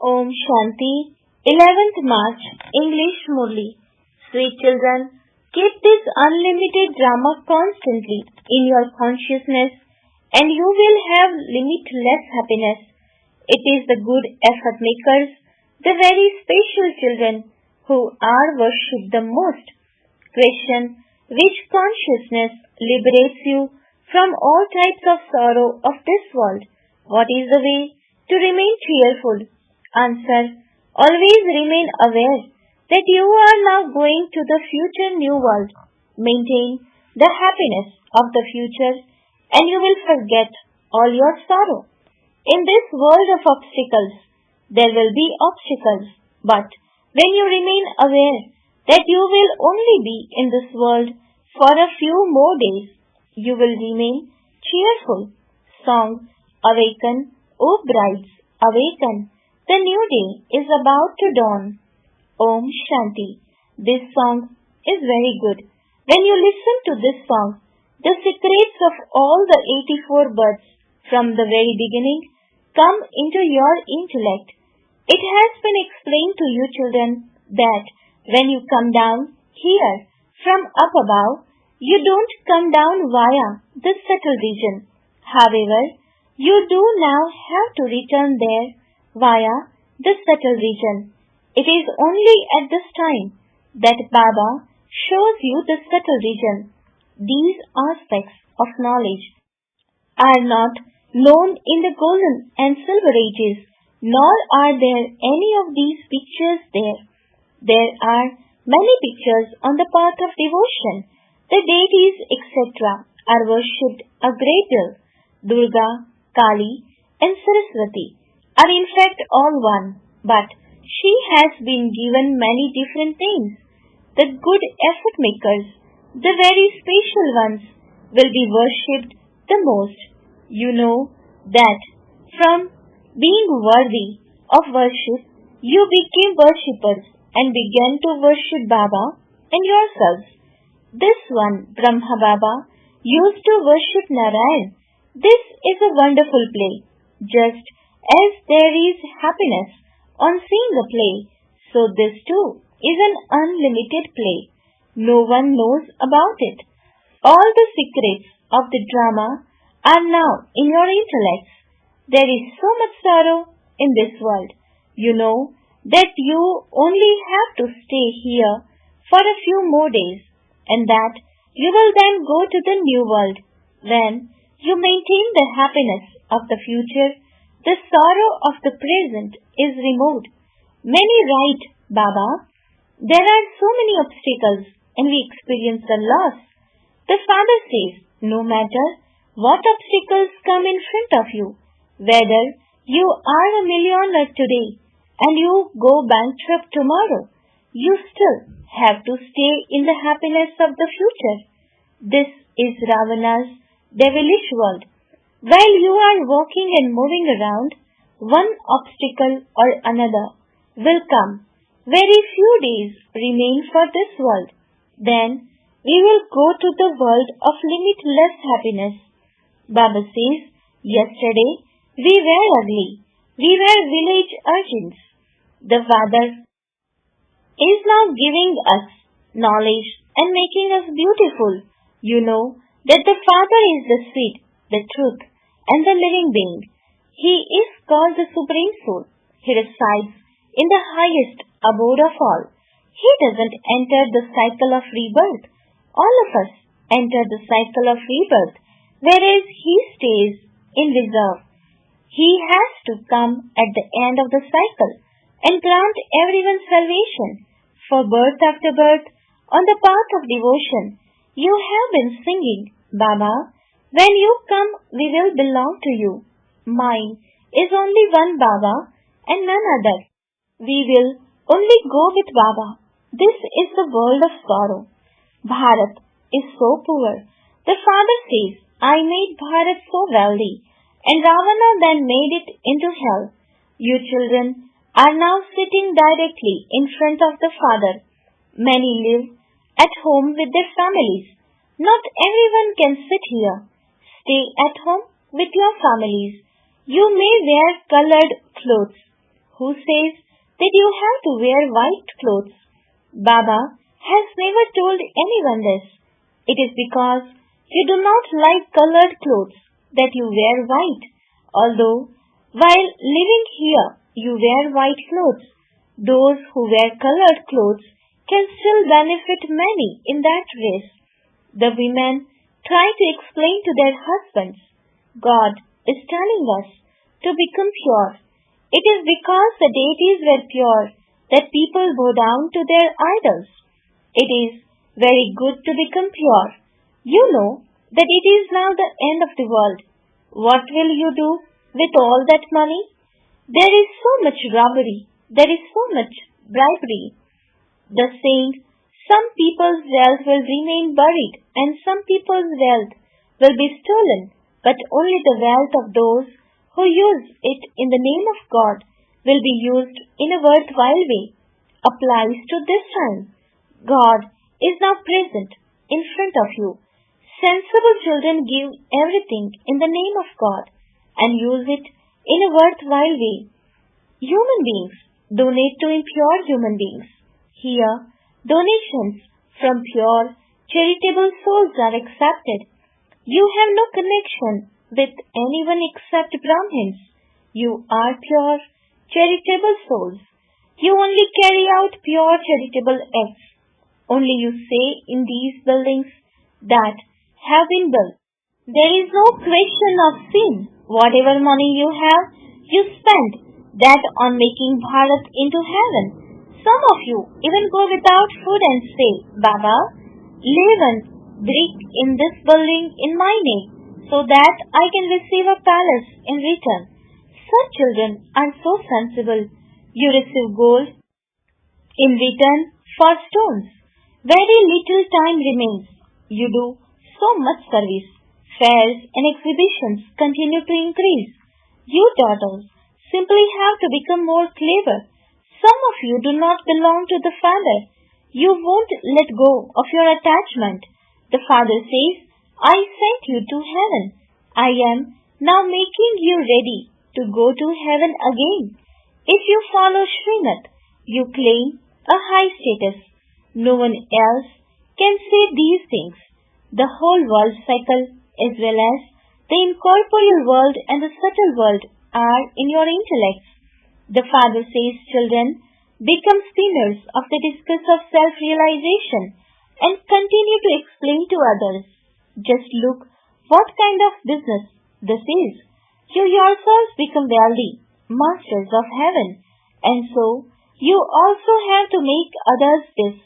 Om Shanti, 11th March, English Murli. Sweet children, keep this unlimited drama constantly in your consciousness and you will have limitless happiness. It is the good effort makers, the very special children who are worshipped the most. Question: which consciousness liberates you from all types of sorrow of this world? What is the way to remain cheerful? Answer: always remain aware that you are now going to the future new world. Maintain the happiness of the future and you will forget all your sorrow. In this world of obstacles, there will be obstacles, but when you remain aware that you will only be in this world for a few more days, you will remain cheerful. Song: Awaken, O brides, awaken. The new day is about to dawn. Om Shanti. This song is very good. When you listen to this song, the secrets of all the 84 births from the very beginning come into your intellect. It has been explained to you children that when you come down here from up above, you don't come down via the subtle region. However, you do now have to return there via the subtle region. It is only at this time that Baba shows you the subtle region. These aspects of knowledge are not known in the golden and silver ages, nor are there any of these pictures there. There are many pictures on the path of devotion. The deities, etc., are worshipped a great deal. Durga, Kali, and Saraswati are in fact all one, but she has been given many different names. The good effort makers, the very special ones, will be worshipped the most. You know that from being worthy of worship, you became worshippers and began to worship Baba and yourselves. This one, Brahma Baba, used to worship Narayan. This is a wonderful play. Just as there is happiness on seeing a play, so this too is an unlimited play. No one knows about it. All the secrets of the drama are now in your intellects. There is so much sorrow in this world. You know that you only have to stay here for a few more days and that you will then go to the new world. When you maintain the happiness of the future, the sorrow of the present is removed. Many write, Baba, there are so many obstacles and we experience a loss. The Father says, no matter what obstacles come in front of you, whether you are a millionaire today and you go bankrupt tomorrow, you still have to stay in the happiness of the future. This is Ravana's devilish world. While you are walking and moving around, one obstacle or another will come. Very few days remain for this world. Then we will go to the world of limitless happiness. Baba says, yesterday we were ugly. We were village urchins. The Father is now giving us knowledge and making us beautiful. You know that the Father is the sweet, the truth, and the living being. He is called the Supreme Soul. He resides in the highest abode of all. He doesn't enter the cycle of rebirth. All of us enter the cycle of rebirth, whereas he stays in reserve. He has to come at the end of the cycle and grant everyone salvation. For birth after birth, on the path of devotion, you have been singing, Baba, when you come we will belong to you. Mine is only one Baba and none other. We will only go with Baba. This is the world of sorrow. Bharat is so poor. The Father says, I made Bharat so wealthy, and Ravana then made it into hell. You children are now sitting directly in front of the Father. Many live at home with their families. Not everyone can sit here. Stay at home with your families. You may wear colored clothes. who says that you have to wear white clothes. Baba has never told anyone this. It is because you do not like colored clothes that you wear white, although while living here you wear white clothes. Those who wear colored clothes can still benefit many in that race. The women try to explain to their husbands, God is telling us to become pure. It is because the deities were pure that people bow down to their idols. It is very good to become pure. You know that it is now the end of the world. What will you do with all that money? There is so much robbery. There is so much bribery. The saying, some people's wealth will remain buried and some people's wealth will be stolen, but only the wealth of those who use it in the name of God will be used in a worthwhile way, applies to this time. God is now present in front of you. Sensible children give everything in the name of God and use it in a worthwhile way. Human beings donate to impure human beings. Here, donations from pure, charitable souls are accepted. You have no connection with anyone except Brahmins. You are pure, charitable souls. You only carry out pure charitable acts. Only you say in these buildings that have been built. There is no question of sin. Whatever money you have, you spend that on making Bharat into heaven. Some of you even go without food and say, Baba, live and break in this building in my name, so that I can receive a palace in return. Such children are so sensible. You receive gold in return for stones. Very little time remains. You do so much service. Fairs and exhibitions continue to increase. You daughters simply have to become more clever. Some of you do not belong to the Father. You won't let go of your attachment. The Father says, I sent you to heaven. I am now making you ready to go to heaven again. If you follow Srinath, you claim a high status. No one else can say these things. The whole world cycle, as well as the incorporeal world and the subtle world, are in your intellects. The Father says, children, become spinners of the discus of self-realization and continue to explain to others. Just look what kind of business this is. You yourselves become wealthy, masters of heaven, and so you also have to make others this.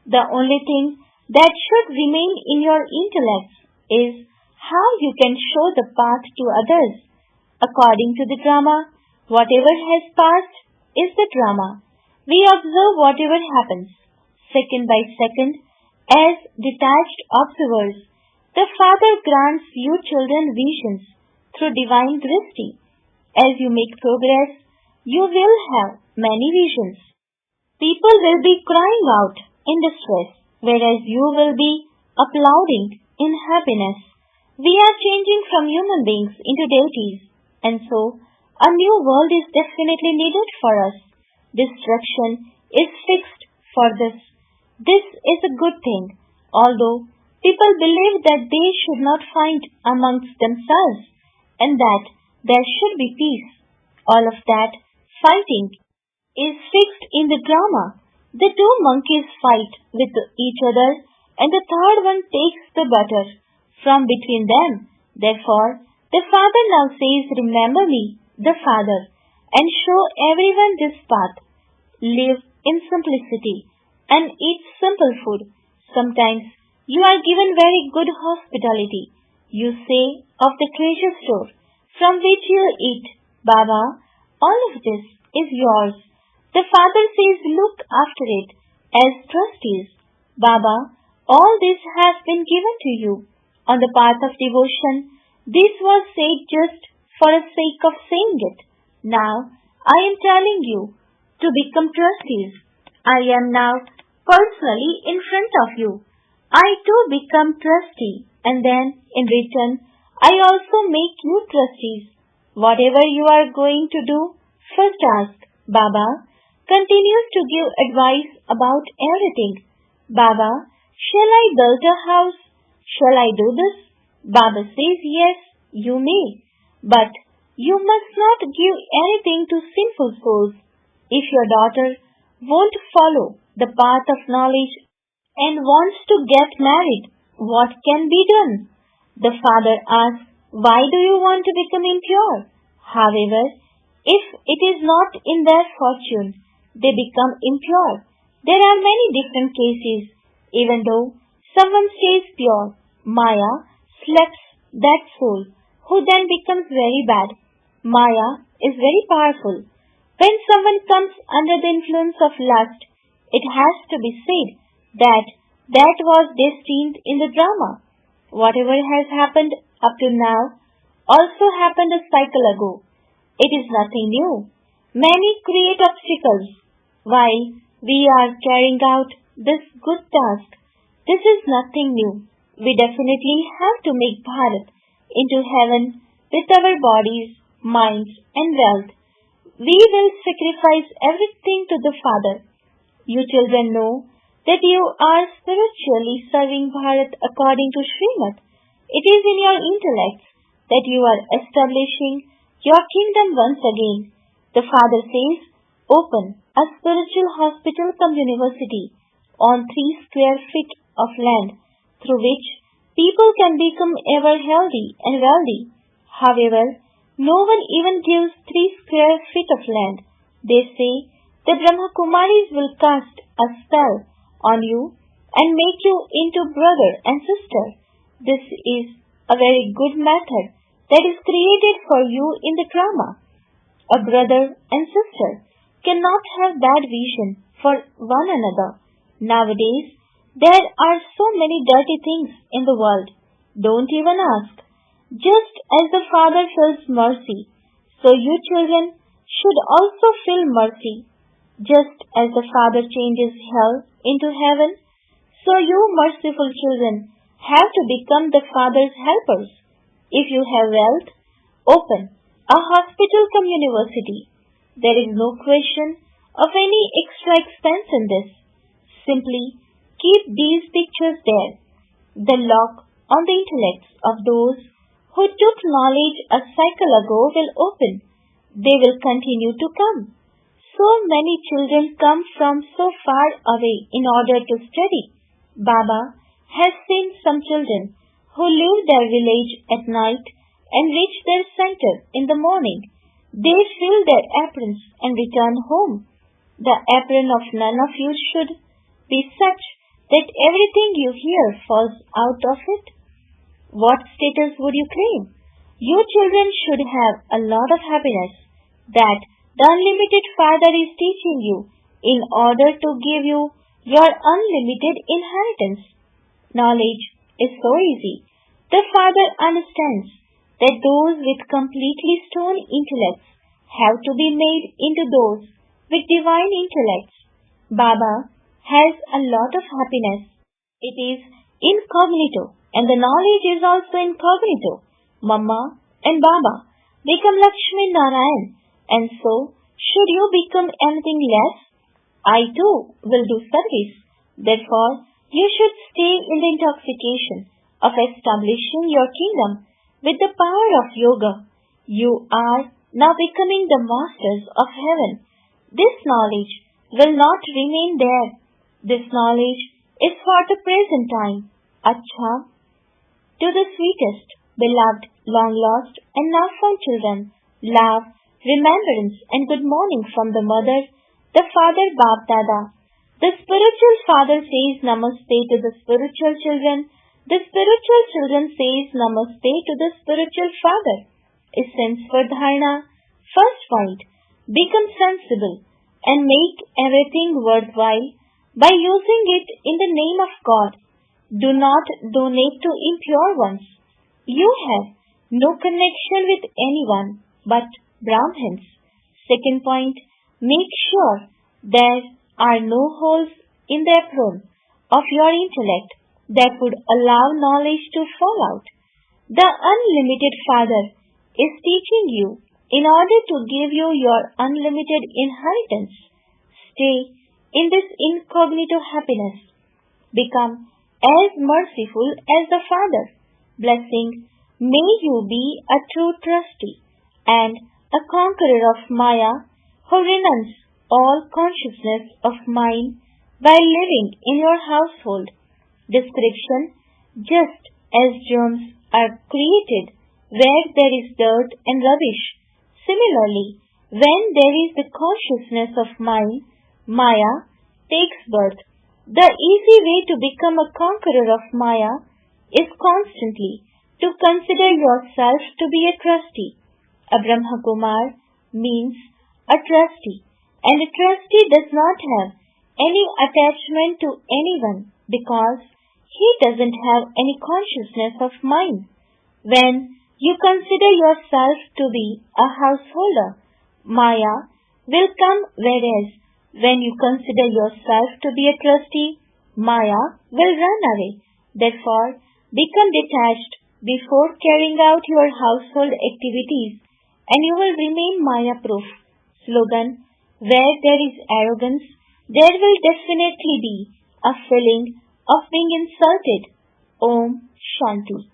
The only thing that should remain in your intellects is how you can show the path to others. According to the drama, whatever has passed is the drama. We observe whatever happens, second by second, as detached observers. The Father grants you children visions through divine drishti. As you make progress, you will have many visions. People will be crying out in distress, whereas you will be applauding in happiness. We are changing from human beings into deities, and so a new world is definitely needed for us. Destruction is fixed for this. This is a good thing, although people believe that they should not fight amongst themselves and that there should be peace. All of that fighting is fixed in the drama. The two monkeys fight with each other and the third one takes the butter from between them. Therefore, the Father now says, remember me, the Father, and show everyone this path. Live in simplicity and eat simple food. Sometimes you are given very good hospitality. You say of the treasure store from which you eat, Baba, all of this is yours. The Father says, look after it as trustees. Baba, all this has been given to you. On the path of devotion, this was said just for the sake of saying it. Now, I am telling you to become trustees. I am now personally in front of you. I too become trustee, and then, in return, I also make you trustees. Whatever you are going to do, first ask, Baba continues to give advice about everything. Baba, shall I build a house? Shall I do this? Baba says yes, you may, but you must not give anything to sinful souls. If your daughter won't follow the path of knowledge and wants to get married, what can be done? The father asks, why do you want to become impure? However, if it is not in their fortune, they become impure. There are many different cases. Even though someone stays pure, Maya slaps that soul, who then becomes very bad. Maya is very powerful. When someone comes under the influence of lust, it has to be said that that was destined in the drama. Whatever has happened up to now also happened a cycle ago. It is nothing new. Many create obstacles while we are carrying out this good task. This is nothing new. We definitely have to make Bharat into heaven with our bodies, minds and wealth. We will sacrifice everything to the Father. You children know that you are spiritually serving Bharat according to Srimad. It is in your intellects that you are establishing your kingdom once again. The Father says, open a spiritual hospital cum university on 3 square feet of land through which people can become ever healthy and wealthy. However, no one even gives 3 square feet of land. They say the Brahma Kumaris will cast a spell on you and make you into brother and sister. This is a very good method that is created for you in the drama. A brother and sister cannot have bad vision for one another. Nowadays, there are so many dirty things in the world. Don't even ask. Just as the Father feels mercy, so you children should also feel mercy. Just as the Father changes hell into heaven, so you merciful children have to become the Father's helpers. If you have wealth, open a hospital cum university. There is no question of any extra expense in this. Simply keep these pictures there. The lock on the intellects of those who took knowledge a cycle ago will open. They will continue to come. So many children come from so far away in order to study. Baba has seen some children who leave their village at night and reach their center in the morning. They fill their aprons and return home. The apron of none of you should be such that everything you hear falls out of it. What status would you claim? You children should have a lot of happiness that the unlimited Father is teaching you in order to give you your unlimited inheritance. Knowledge is so easy. The Father understands that those with completely stone intellects have to be made into those with divine intellects. Baba has a lot of happiness. It is incognito. And the knowledge is also incognito. Mama and Baba become Lakshmi Narayan, and so should you become anything less, I too will do service. Therefore, you should stay in the intoxication of establishing your kingdom with the power of yoga. You are now becoming the masters of heaven. This knowledge will not remain there. This knowledge is for the present time. Acha. To the sweetest, beloved, long lost and now found children, love, remembrance and good morning from the mother, the father Bap Dada. The spiritual father says namaste to the spiritual children. The spiritual children says namaste to the spiritual father. Essence for dharana. First point, become sensible and make everything worthwhile by using it in the name of God. Do not donate to impure ones. You have no connection with anyone but Brahmins. Second point, make sure there are no holes in the apron of your intellect that would allow knowledge to fall out. The unlimited Father is teaching you in order to give you your unlimited inheritance. Stay in this incognito happiness. Become as merciful as the Father. Blessing, may you be a true trustee and a conqueror of Maya who renounce all consciousness of mind by living in your household. Description: just as germs are created where there is dirt and rubbish, similarly, when there is the consciousness of mind, Maya takes birth. The easy way to become a conqueror of Maya is constantly to consider yourself to be a trustee. A Brahmakumar means a trustee, and a trustee does not have any attachment to anyone because he doesn't have any consciousness of mind. When you consider yourself to be a householder, Maya will come, whereas when you consider yourself to be a trustee, Maya will run away. Therefore, become detached before carrying out your household activities and you will remain Maya-proof. Slogan: where there is arrogance, there will definitely be a feeling of being insulted. Om Shanti.